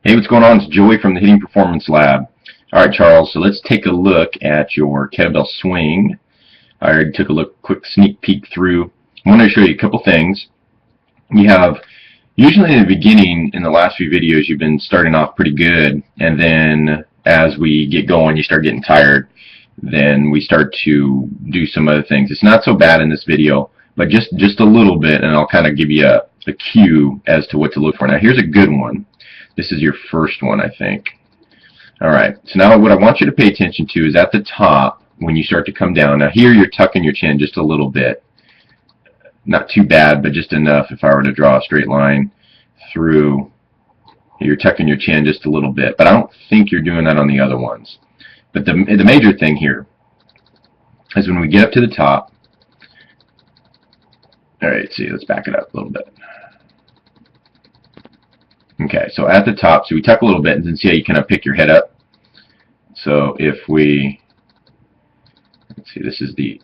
Hey, what's going on? It's Joey from the Hitting Performance Lab. Alright, Charles, so let's take a look at your kettlebell swing. I already took a quick sneak peek through. I want to show you a couple things. You have, usually in the beginning, in the last few videos, you've been starting off pretty good, and then as we get going, you start getting tired. Then we start to do some other things. It's not so bad in this video, but just a little bit, and I'll kind of give you a cue as to what to look for. Now, here's a good one. This is your first one, I think. Alright, so now what I want you to pay attention to is at the top, when you start to come down. Now here you're tucking your chin just a little bit. Not too bad, but just enough if I were to draw a straight line through. You're tucking your chin just a little bit, but I don't think you're doing that on the other ones. But the major thing here is when we get up to the top. Alright, see, let's back it up a little bit. Okay, so at the top, so we tuck a little bit and then see how you kind of pick your head up. So if we, let's see, this is the,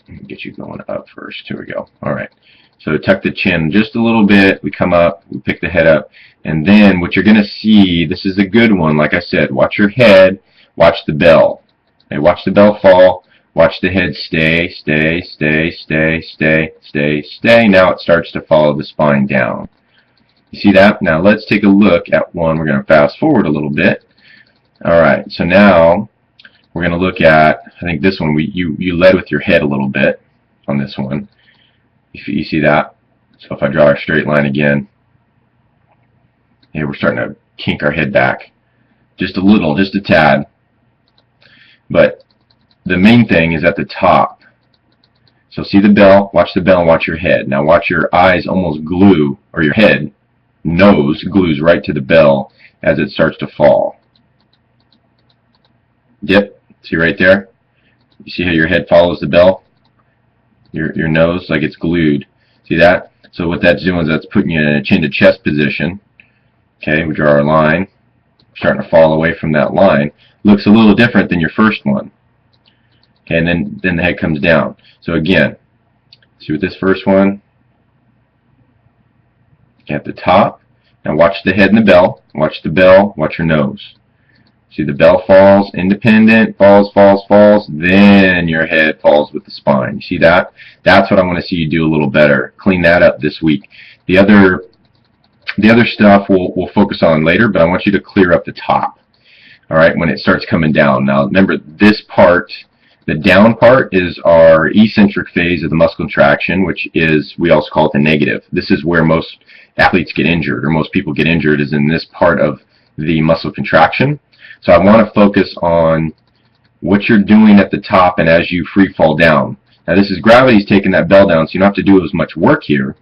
let me get you going up first. Here we go. Alright, so tuck the chin just a little bit, we come up, we pick the head up, and then what you're going to see, this is a good one, like I said, watch your head, watch the bell. Okay, watch the bell fall, watch the head stay, stay, stay, stay, stay, stay, stay. Now it starts to follow the spine down. You see that? Now let's take a look at one. We're going to fast forward a little bit. Alright, so now we're going to look at, I think this one, you led with your head a little bit on this one. You see that? So if I draw a straight line again, here we're starting to kink our head back. Just a little, just a tad. But the main thing is at the top. So see the bell, watch the bell, and watch your head. Now watch your eyes almost glue, or your head, nose glues right to the bell as it starts to fall. Yep, see right there? You see how your head follows the bell? Your nose, like it's glued. See that? So what that's doing is that's putting you in a chin to chest position. Okay, we draw our line. Starting to fall away from that line. Looks a little different than your first one. Okay, and then the head comes down. So again, see with this first one, at the top. Now watch the head and the bell. Watch the bell. Watch your nose. See the bell falls, independent, falls, falls, falls. Then your head falls with the spine. You see that? That's what I want to see you do a little better. Clean that up this week. The other stuff we'll focus on later, but I want you to clear up the top. All right, when it starts coming down. Now remember, this part, the down part, is our eccentric phase of the muscle contraction, which is, we also call it the negative. This is where most athletes get injured, or most people get injured, is in this part of the muscle contraction. So I want to focus on what you're doing at the top and as you free fall down. Now this is gravity's taking that bell down, so you don't have to do as much work here,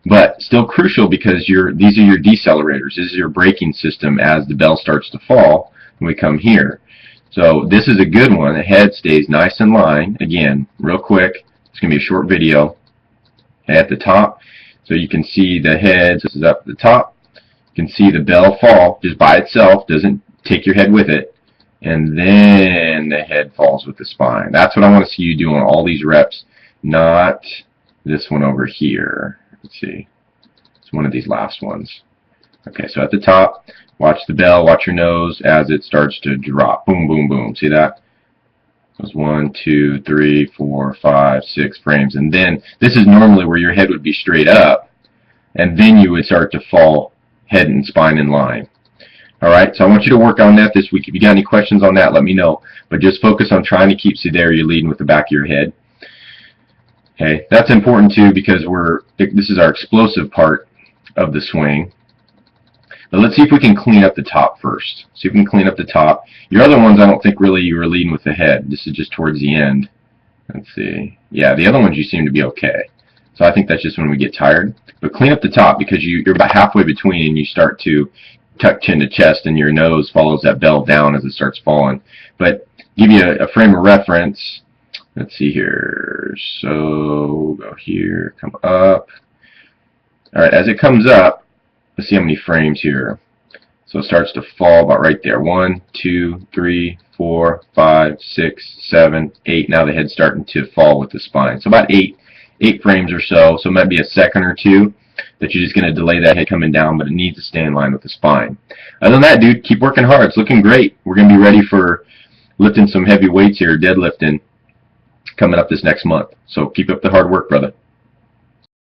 but still crucial because these are your decelerators. This is your braking system as the bell starts to fall when we come here. So this is a good one. The head stays nice in line. Again, real quick, it's going to be a short video. Okay, at the top, so you can see the head. This is up at the top. You can see the bell fall just by itself. Doesn't take your head with it. And then the head falls with the spine. That's what I want to see you do on all these reps, not this one over here. Let's see. It's one of these last ones. Okay, so at the top, watch the bell, watch your nose as it starts to drop. Boom, boom, boom. See that? There's 1, 2, 3, 4, 5, 6 frames. And then this is normally where your head would be straight up, and then you would start to fall head and spine in line. Alright, so I want you to work on that this week. If you got any questions on that, let me know. But just focus on trying to keep, see there, you're leading with the back of your head. Okay, that's important too because this is our explosive part of the swing. But let's see if we can clean up the top first. See if we can clean up the top. Your other ones, I don't think really you were leading with the head. This is just towards the end. Let's see. Yeah, the other ones you seem to be okay. So I think that's just when we get tired. But clean up the top because you're about halfway between and you start to tuck chin to chest and your nose follows that bell down as it starts falling. But give you a frame of reference. Let's see here. So go here, come up. Alright, as it comes up, let's see how many frames here. So it starts to fall about right there. 1, 2, 3, 4, 5, 6, 7, 8. Now the head's starting to fall with the spine. So about 8 frames or so. So it might be a second or two. that you're just going to delay that head coming down, but it needs to stay in line with the spine. Other than that, dude, keep working hard. It's looking great. We're going to be ready for lifting some heavy weights here, deadlifting, coming up this next month. So keep up the hard work, brother.